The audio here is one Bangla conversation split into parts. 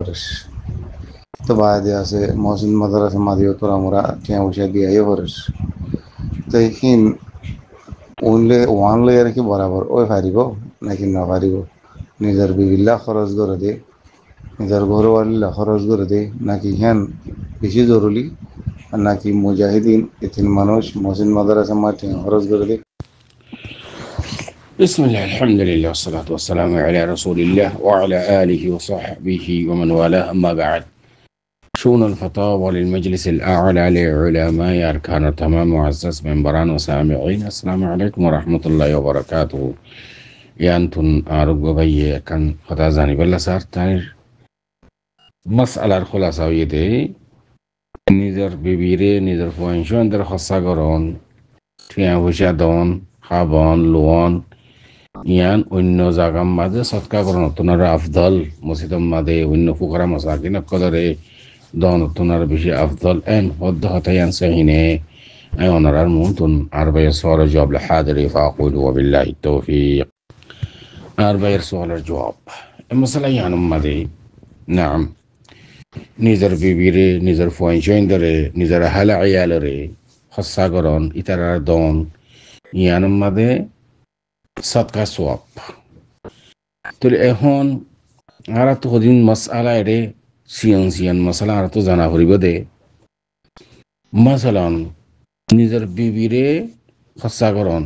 করিস তো বাইরে আছে মহসিন মাদ্রাসা মাদিও তোরা মোরা টিয়া পয়সা দিয়ে আইও করিস তো এইখিন ওনলে ওয়ান লই আর কি বরাবর ওই পারিব নাকি না পারিব নিজের বিভিল্লা খরচ করে দে নিজের ঘরওয়ালিলা খরচ করে দে নাকি হ্যান বেশি জরুরি আর নাকি মুজাহিদিন এতিন মানুষ মহসিন মাদ্রাসা মাটি খরচ করে দে بسم الله الحمد لله والصلاة والسلام على رسول الله وعلى آله وصحبه ومن والاه أما بعد شؤون الفتاوى للمجلس الأعلى لعلماء أركان التمام معزز منبران وسامعين السلام عليكم ورحمة الله وبركاته يانتون أرجو بي كان فتازاني بالله صار تاني مسألة الخلاصة يدي نيزر بيبيري نيزر فوانشون در خاصة قرون تيان وشادون خابون لوان ইয়ান অন্য জাগার মাঝে সৎকা করণ তোনারা আফদল মসজিদের মাঝে অন্য ফুকরা মাসাকিন কদরে দন তোনারা বেশি আফদল এন হদ্দ হতায়ান সহিনে ওনারার মুতুন আরবাইয়ের সওয়ালের জবাব লাহাদিরি ফাকুলু ওয়াবিল্লাহি তৌফিক আরবাইয়ের সওয়ালের জবাব মশলা ইয়ানুম মাঝে নাম নিজের বিবিরে নিজের ফুয়াইনশাইন্দরে নিজের হালা আয়ালরে হস্যা করণ ইতারার দন ইয়ানুম মাঝে সৎকা সোয়াব তাহলে এখন আর তো হদিন মশালা এরে সিয়ান মশলা আর তো জানা করিব দে মশালান নিজের বিবিরে খসাকরণ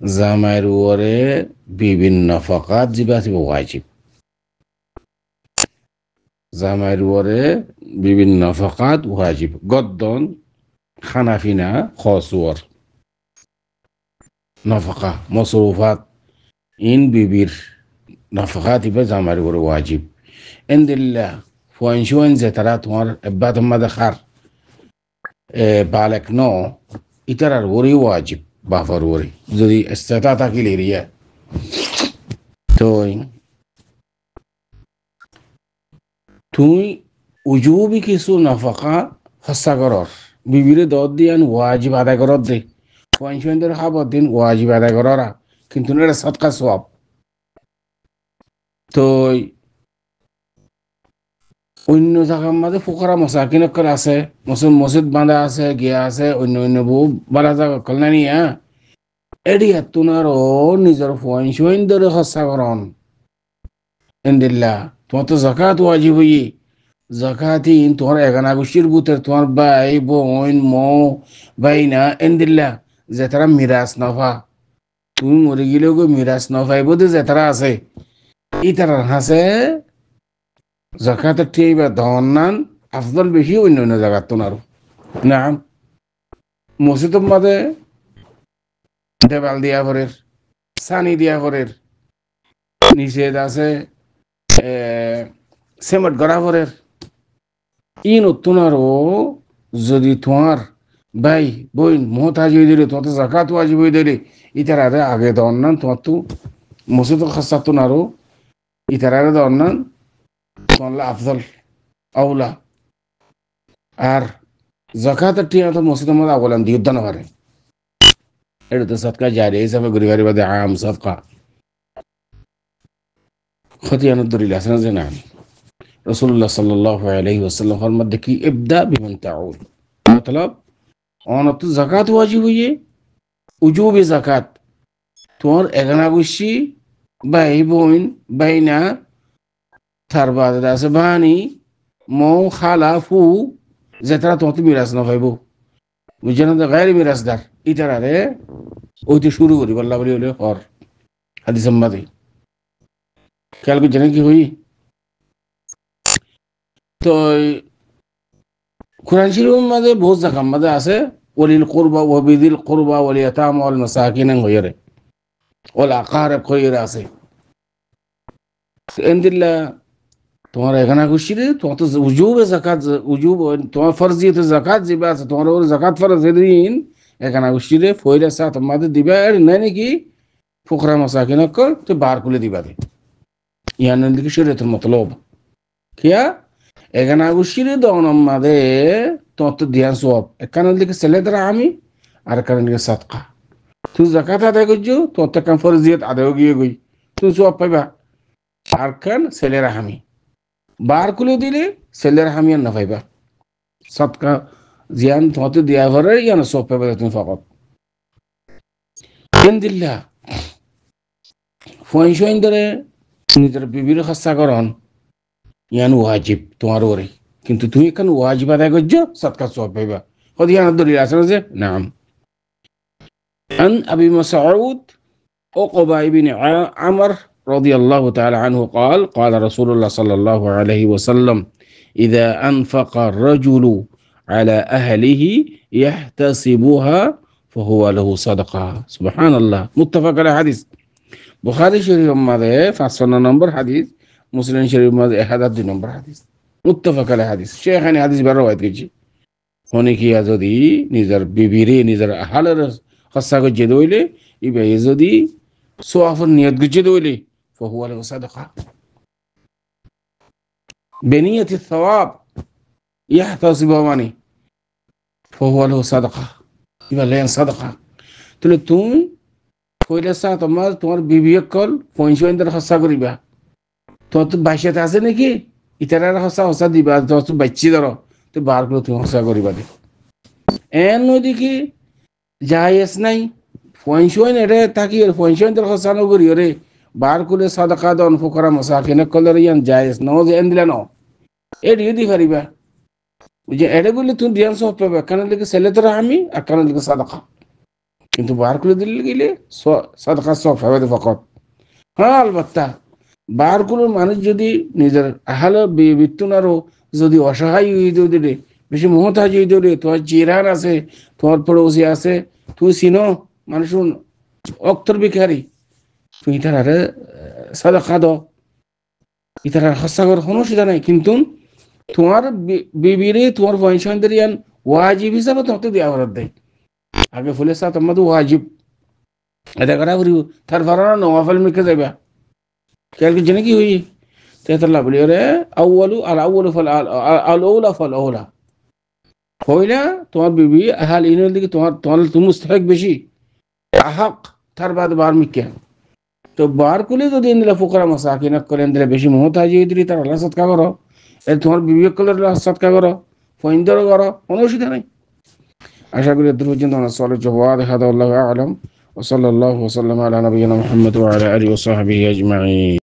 জামাইর ওরে বিভিন্ন ফকাত জিবা আসিব ওয়াজিব জামাইর ওরে বিভিন্ন ফকাত ওয়াজিব গদ্দন খানাফিনা খসুয়ার নফকা মসরুফাত ইন বিবির নফকাত ইবে জামার করে ওয়াজিব এন্দিল্লা ফুয়াইনশুয়াইন যে তারা তোমার এব্বা তোমার দেখার বালেক ন ইতারার ওরি ওয়াজিব বাফার ওরি যদি ইস্তেতা থাকিলে রিয়া তো তুই উজুবি কিছু নফকা হস্যা করর বিবিরে দর দিয়ান ওয়াজিব আদায় করর দে ফুয়াইনশুয়াইনদের খাবার দিন ওয়াজিব আদায় কররা কিন্তু এটা সৎকা সওয়াব তো অন্য জায়গার মাঝে ফুকরা মসাকিন আছে মসজিদ বাঁধা আছে গিয়া আছে অন্য বহু বালা জায়গা কল না নিয়া এডিয়া তোমারও নিজের ফুয়াইন ধরে খরচা করন এন্দিল্লা তোমার তো জাকাত ওয়াজিব হই জাকাতি তোমার এগানা গোষ্ঠীর বুতের তোমার ভাই বোন মৌ ভাই না এন্দিল্লা যে তারা মিরাজ নফা তুমি মরে গেলেও মিরাজ নফাইব যে তারা আছে ই তারা হাসে জাকাতের টিয়া ধনান আফদল বেশি অন্য জায়গার তো আর না মসজিদের মাঝে দেবাল দিয়া ঘরের সানি দিয়া ঘরের নিষেধ আছে সেমেট গড়া ঘরের ই নতুন আরো যদি তোমার ভাই বোন মহতাজ হয়ে দিলে তোমার তো জাকাত ওয়াজিব হয়ে দিলে ইতারারে আগে ধনান তোমার তো মসজিদের খাস্তা তো আরো ইতারারে ধনান তোমার আফদল আউলা আর জাকাতের টিয়া তো মসজিদের মধ্যে আগুলান দিয়ে উদ্যান পারে এটা তো সৎকা জারি হিসাবে গরিবারি বাদে আম সৎকা খতিয়ানুদ্দরিল আছে না যে না রাসূলুল্লাহ সাল্লাল্লাহু আলাইহি ওয়াসাল্লাম ফরমাত দেখি ইবদা বিমান তাউল मतलब অনত জাকাত ওয়াজিব হইয়ে উজুবে জাকাত তোমার এগানা গুছি ভাই বোন বাইনা তার বাদে আছে বানি মৌ খালা ফু যে তারা তোমার মিরাজ না পাইব বুঝছেন না গায়ের মিরাজদার ইতারারে ওইতে শুরু করি বল্লা বলি হলে হর হাদিস সম্বাদে খেয়াল করছেন কি হই তো কোরআন শরীফের মাঝে বহুত জায়গার মাঝে আছে ওলিল কুরবা ওয়া বিদিল কুরবা ওয়াল ইয়াতামা ওয়াল মাসাকিন হইরে ওয়াল আকারাব হইরে আছে এন্দিল্লা তোমার এখানে খুশিরে তোমার তো উজুবে জাকাত উজুব তোমার ফরজিয়তে জাকাত জিবা আছে তোমার ওর জাকাত ফরজ দিন এখানে খুশিরে ফয়রা সাথ মাঝে দিবা আর নাই নাকি ফুকরা মাসাকিন কর তো বার খুলে দিবা দে ইয়ান দিকে শরীয়তের মতলব কিয়া এখানে খুশিরে দনম মাঝে তোমার তো দিয়ান সওয়াব এখানে দিকে ছেলে দ্বারা আমি আর এখানে দিকে সাদকা তুই জাকাত আদায় করছো তোর তো কাম ফরজিয়ত আদায় গিয়ে গই তুই সওয়াব পাইবা আর কান ছেলেরা আমি বার খুলে দিলে ছেলের হামিয়ান না পাইবা সৎকা জিয়ান তোমাতে দিয়া ভরে ইয়ান সব পাইবা তুমি ফকত দিল্লা ফইন ধরে নিজের বিবির খাস্তা করন ইয়ান ওয়াজিব তোমার ওরে কিন্তু তুমি এখন ওয়াজিব আদায় করছো সৎকা সব পাইবা হদিয়ান দলিল আছে যে নাম عن أبي مسعود عقبة بن عمر رضي الله تعالى عنه قال قال رسول الله صلى الله عليه وسلم إذا أنفق الرجل على أهله يحتسبها فهو له صدقة سبحان الله متفق على حديث بخاري شريف ماذا فصلنا نمبر حديث مسلم شريف ماذا 1002 نمبر حديث متفق على حديث شيخاني حديث بروايت كيجي هوني كي يزودي نزر بيبيري نزر أهل خاصة جدولي يبقى يزودي سواف النية جدولي فهو له صدقة بنية الثواب يحتسبها ماني فهو له صدقة يبقى لين صدقة تلتون কইলে সা তোমার বিবি কল 500 খসা করিবা তো বাইশে আছে নাকি ইতারার খসা দিবা তো বাচ্চি ধরো তো বার করে তুমি খসা করিবা দে এন নদী কি জায়েজ নাই 500 এরে তাকি 500 খসা ন করি রে বার করে সাদাকা দান ফুকরা মাসাকিন কলর ইয়ান জায়েজ ন যে এন্দিলা ন এ দি পারিবা যে এরে বলে তুমি দিয়ান সব পাবে কারণ লাগে সেলে তোরা আমি আর কারণ লাগে সাদাকা কিন্তু বার করে দিলে গেলে সাদাকা সব হবে ফকত হ্যাঁ আলবাত্তা বার করে মানুষ যদি নিজের আহালে বিতুনারও যদি অসহায় হয়ে দিলে বেশি মহতাজ হয়ে দিলে তোমার জিরান আছে তোমার পড়োশি আছে তুই চিনো মানুষ অক্তর বিকারি তুই ইতার সাদাকা দাও ইতার হস্তাগর কোনো অসুবিধা নাই কিন্তু তোমার বিবিরে তোমার বংশান্তর ইয়ান ওয়াজিব হিসাবে তোমাকে দেওয়া হওয়ার দেয় আগে ফুলে সা তোমার ওয়াজিব এটা করা করি তার ভাড়া নওয়াফল মিকে যাবা কেন জেনে কি হই তেতলা বলি রে আউয়ালু আল আউয়ালু ফাল আল আউলা ফাল আউলা হইলা তোমার বিবি আহাল ইনের দিকে তোমার তুমি মুস্তাহিক বেশি আহাক তার বাদ বার মিকে তো বার কুলে যদি ইনলা ফুকরা মাসাকিন করেন দিলে বেশি মুহতাজি দিলি তার আল্লাহ সদকা করো এর তোমার বিবি কলের সদকা করো ফইন্দর করো কোনো অসুবিধা নাই আশা করি এত পর্যন্ত আমরা সলে জবাব হাদা আল্লাহু আ'লাম ওয়া সাল্লাল্লাহু ওয়া সাল্লামা আলা নবিয়িনা মুহাম্মদ ওয়া আলা আলিহি ওয়া সাহবিহি আজমাইন।